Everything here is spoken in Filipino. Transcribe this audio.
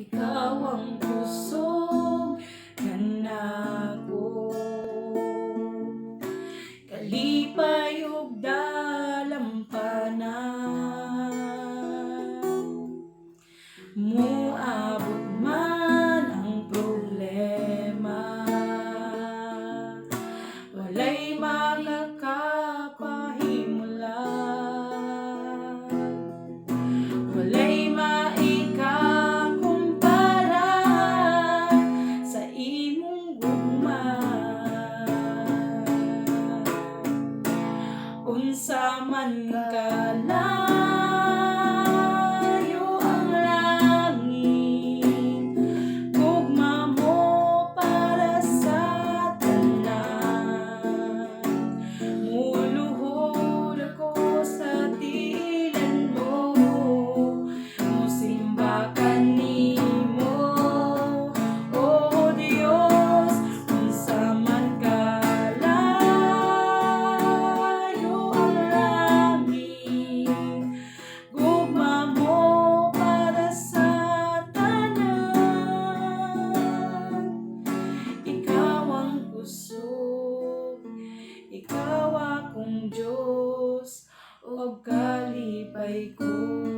ikaw ang kusog kanako. Kalipay ug dalampanan, muabot man ang problema, walay makakapahimulan, walay maikakumpara sa imong gugma. Unsa man kalayo ang langit, gugma mo para sa tanan. Muluhod ako sa tiilan mo, musimba kanimo, O Dios. Unsa man kalayo ang langit, gugma mo para sa tanan. Ikaw ang kusog, ikaw akong Diyos, o kalipay ko.